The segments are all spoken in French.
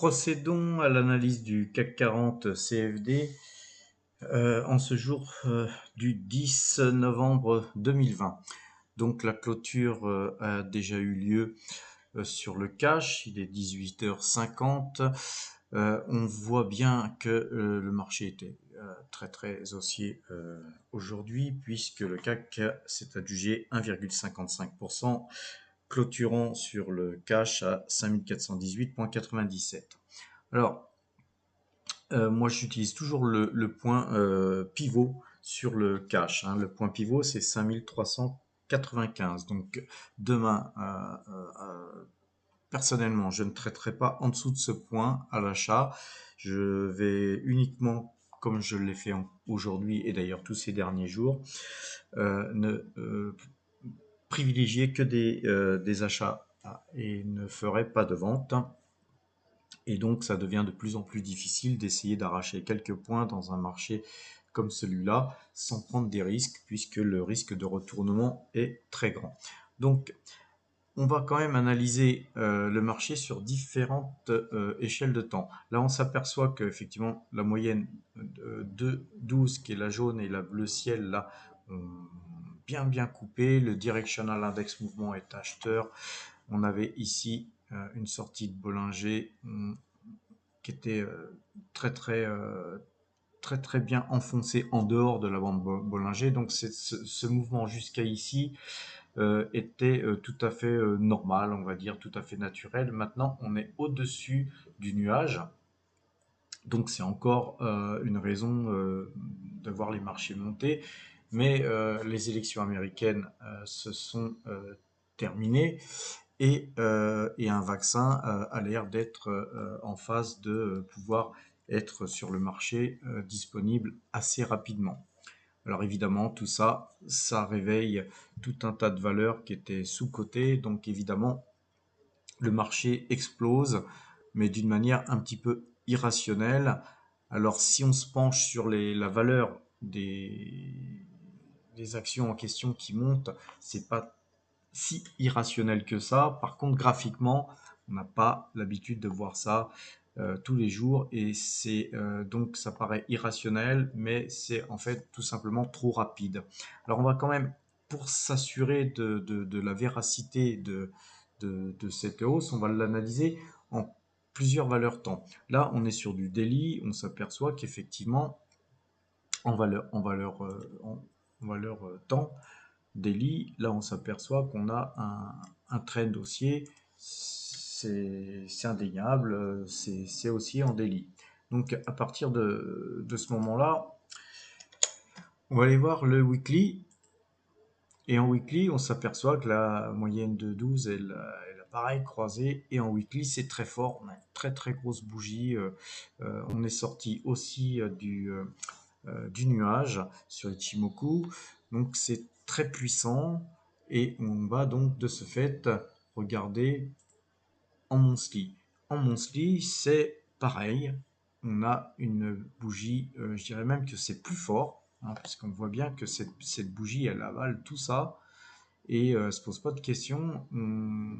Procédons à l'analyse du CAC 40 CFD en ce jour du 10 novembre 2020. Donc la clôture a déjà eu lieu sur le cash, il est 18h50. On voit bien que le marché était très haussier aujourd'hui puisque le CAC s'est adjugé 1,55%, clôturant sur le cash à 5418,97. Alors, moi, j'utilise toujours le point pivot sur le cash, hein. Le point pivot, c'est 5395. Donc, demain, personnellement, je ne traiterai pas en dessous de ce point à l'achat. Je vais uniquement, comme je l'ai fait aujourd'hui et d'ailleurs tous ces derniers jours, ne privilégier que des achats et ne ferai pas de vente. Et donc, ça devient de plus en plus difficile d'essayer d'arracher quelques points dans un marché comme celui-là sans prendre des risques puisque le risque de retournement est très grand. Donc, on va quand même analyser le marché sur différentes échelles de temps. Là, on s'aperçoit qu'effectivement, la moyenne de 12, qui est la jaune, et la bleu ciel, là, ont bien coupé. Le directional index mouvement est acheteur. On avait ici une sortie de Bollinger qui était très bien enfoncé en dehors de la bande Bollinger. Donc ce mouvement jusqu'à ici était tout à fait normal, on va dire, tout à fait naturel. Maintenant, on est au-dessus du nuage. Donc c'est encore une raison de voir les marchés monter. Mais les élections américaines se sont terminées et un vaccin a l'air d'être en phase de pouvoir être sur le marché disponible assez rapidement. Alors évidemment, tout ça, ça réveille tout un tas de valeurs qui étaient sous-cotées. Donc évidemment, le marché explose, mais d'une manière un petit peu irrationnelle. Alors si on se penche sur la valeur des actions en question qui montent, c'est pas si irrationnel que ça. Par contre, graphiquement, on n'a pas l'habitude de voir ça tous les jours et c'est donc ça paraît irrationnel, mais c'est en fait tout simplement trop rapide. Alors on va quand même, pour s'assurer de la véracité de cette hausse, on va l'analyser en plusieurs valeurs temps. Là, on est sur du daily, on s'aperçoit qu'effectivement, en valeur temps, daily, là on s'aperçoit qu'on a un trend haussier, c'est indéniable, c'est haussier en daily. Donc à partir de ce moment-là, on va aller voir le weekly, et en weekly on s'aperçoit que la moyenne de 12 elle a pareil croisé, et en weekly c'est très fort, on a une très grosse bougie, on est sorti aussi du nuage sur Ichimoku, donc c'est très puissant et on va donc de ce fait regarder en monthly. En monthly, c'est pareil, on a une bougie, je dirais même que c'est plus fort, hein, puisqu'on voit bien que cette bougie elle avale tout ça et se pose pas de questions, on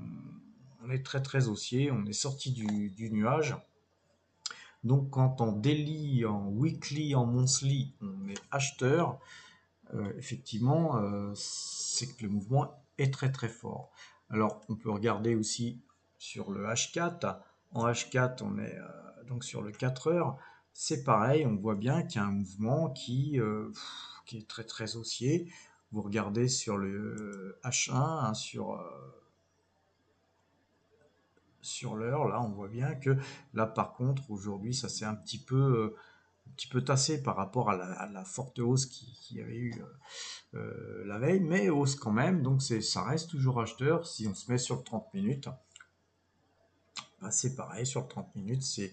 est très haussier, on est sorti du nuage. Donc quand en daily, en weekly, en monthly, on est acheteur, effectivement, c'est que le mouvement est très fort. Alors, on peut regarder aussi sur le H4. En H4, on est donc sur le 4 heures. C'est pareil, on voit bien qu'il y a un mouvement qui est très haussier. Vous regardez sur le H1, hein, sur l'heure, là, on voit bien que là, par contre, aujourd'hui, ça s'est un petit peu tassé par rapport à la forte hausse qui avait eu la veille, mais hausse quand même, donc ça reste toujours acheteur. Si on se met sur le 30 minutes, bah c'est pareil, sur le 30 minutes, c'est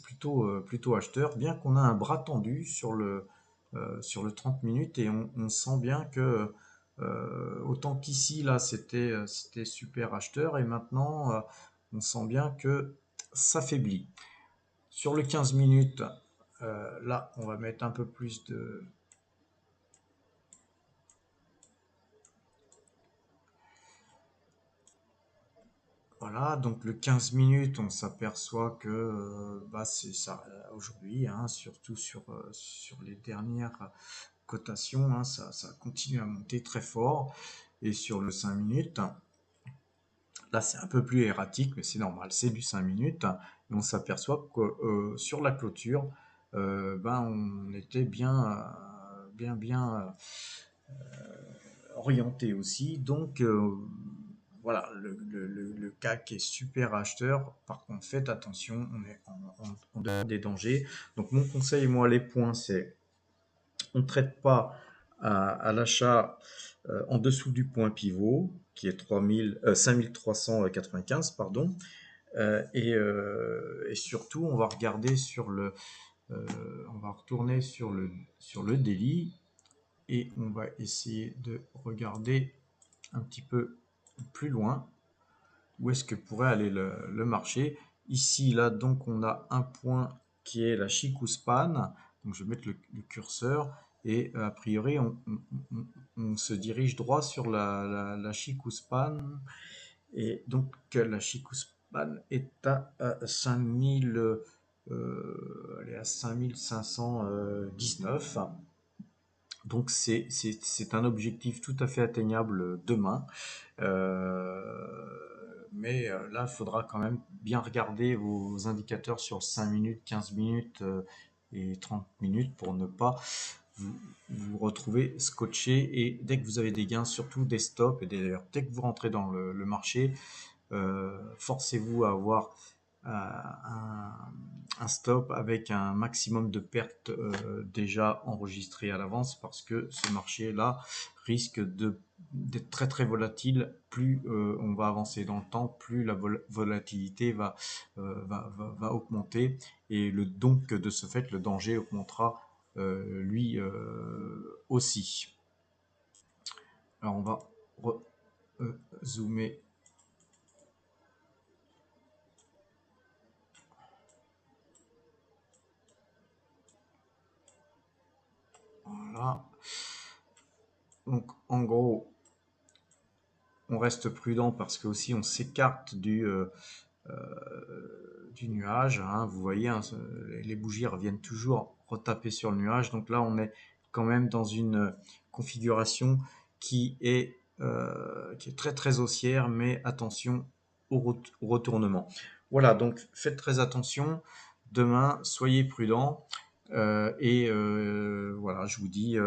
plutôt acheteur, bien qu'on a un bras tendu sur le 30 minutes, et on sent bien que autant qu'ici, là, c'était super acheteur, et maintenant, on sent bien que ça faiblit. Sur le 15 minutes, là, on va mettre un peu plus de, Voilà, donc le 15 minutes, on s'aperçoit que bah, c'est ça aujourd'hui, hein, surtout sur les dernières cotations, hein, ça continue à monter très fort. Et sur le 5 minutes, là c'est un peu plus erratique, mais c'est normal, c'est du 5 minutes. Et on s'aperçoit que sur la clôture, ben, on était bien orienté aussi. Donc voilà, le CAC est super acheteur. Par contre, faites attention, on est en dehors des dangers. Donc mon conseil, moi, les points, c'est on ne traite pas à l'achat en dessous du point pivot, qui est 5395, pardon. Et surtout, on va regarder euh, on va retourner sur le daily et on va essayer de regarder un petit peu plus loin où est-ce que pourrait aller le marché. Ici, là, donc, on a un point qui est la Chikou Span. Donc, je vais mettre le curseur et a priori, on se dirige droit sur la Chikou Span. Et donc, la Chikou Span est à 5000, elle est à 5519. Donc, c'est un objectif tout à fait atteignable demain. Mais là, il faudra quand même bien regarder vos indicateurs sur 5 minutes, 15 minutes et 30 minutes pour ne pas vous, vous retrouver scotché. Et dès que vous avez des gains, surtout des stops, et d'ailleurs, dès que vous rentrez dans le marché, forcez-vous à avoir un stop avec un maximum de pertes déjà enregistrées à l'avance parce que ce marché-là risque d'être très très volatile. Plus on va avancer dans le temps, plus la volatilité va augmenter et donc de ce fait le danger augmentera lui aussi. Alors on va zoomer. Voilà. Donc en gros, on reste prudent parce que aussi on s'écarte du nuage, hein. Vous voyez, hein, les bougies reviennent toujours retaper sur le nuage. Donc là, on est quand même dans une configuration qui est très très haussière, mais attention au retournement. Voilà, donc faites très attention. Demain, soyez prudents. Voilà, je vous dis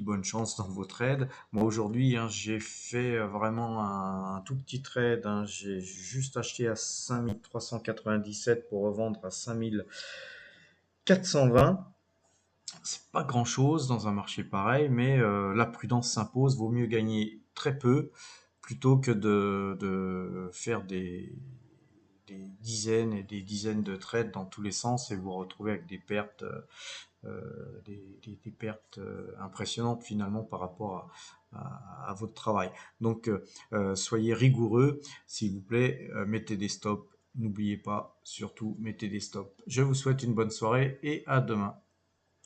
bonne chance dans vos trades. Moi aujourd'hui, hein, j'ai fait vraiment un tout petit trade, hein. J'ai juste acheté à 5397 pour revendre à 5420. C'est pas grand-chose dans un marché pareil, mais la prudence s'impose. Vaut mieux gagner très peu plutôt que de faire des dizaines et des dizaines de trades dans tous les sens et vous retrouver avec des pertes des pertes impressionnantes finalement par rapport à votre travail. Donc soyez rigoureux, s'il vous plaît, mettez des stops. N'oubliez pas, surtout, mettez des stops. Je vous souhaite une bonne soirée et à demain.